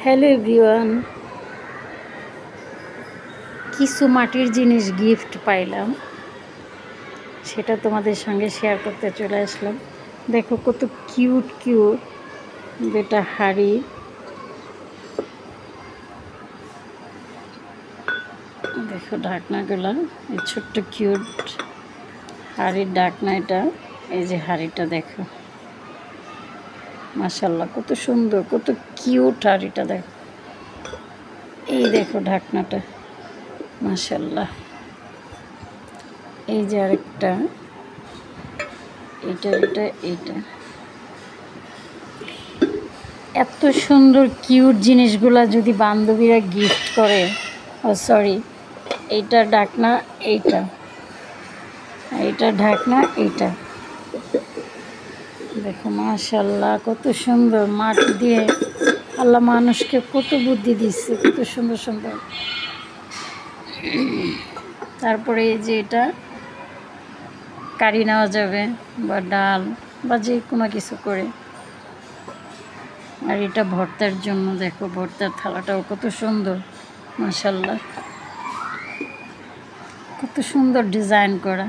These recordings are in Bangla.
হ্যালো এভরিওয়ান, কিছু মাটির জিনিস গিফট পাইলাম, সেটা তোমাদের সঙ্গে শেয়ার করতে চলে আসলাম। দেখো কত কিউট কিউট দুটা হাড়ি, দেখো ঢাকনাগুলা, এই ছোট্ট কিউট হাড়ির ঢাকনা এটা। এই যে হাড়িটা দেখো, মাশাল্লাহ কত সুন্দর, কত কিউট হাড়িটা দেখো। এই দেখো ঢাকনাটা, মাশাল্লাহ। এই যে আরেকটা, এইটা এত সুন্দর কিউট জিনিসগুলা যদি বান্ধবীরা গিফট করে, সরি এইটা ঢাকনা, এইটা ঢাকনা, এইটা দেখো মাশাল্লাহ কত সুন্দর। মাটি দিয়ে আল্লাহ মানুষকে কত বুদ্ধি দিচ্ছে, কত সুন্দর সুন্দর। তারপরে এই যে এটা কারি নেওয়া যাবে বা ডাল বা যে কোনো কিছু করে। আর এটা ভর্তার জন্য, দেখো ভর্তার থালাটাও কত সুন্দর, মাশাল্লাহ কত সুন্দর ডিজাইন করা।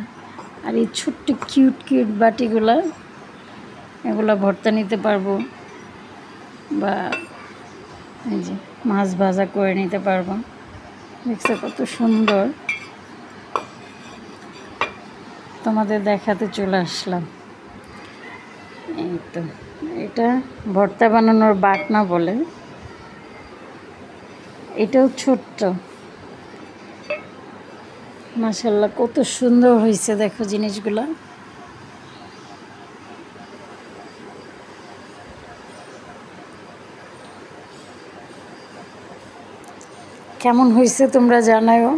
আর এই ছোট্ট কিউট কিউট বাটিগুলা, এগুলা ভর্তা নিতে পারবো বা এই যে মাছ ভাজা করে নিতে পারবো। দেখছো কত সুন্দর, তোমাদের দেখাতে চলে আসলাম। এই তো এটা ভর্তা বানানোর বাটনা বলে, এটাও ছোট্ট, মাশাল্লাহ কত সুন্দর হয়েছে দেখো জিনিসগুলা। কেমন হয়েছে তোমরা জানাও।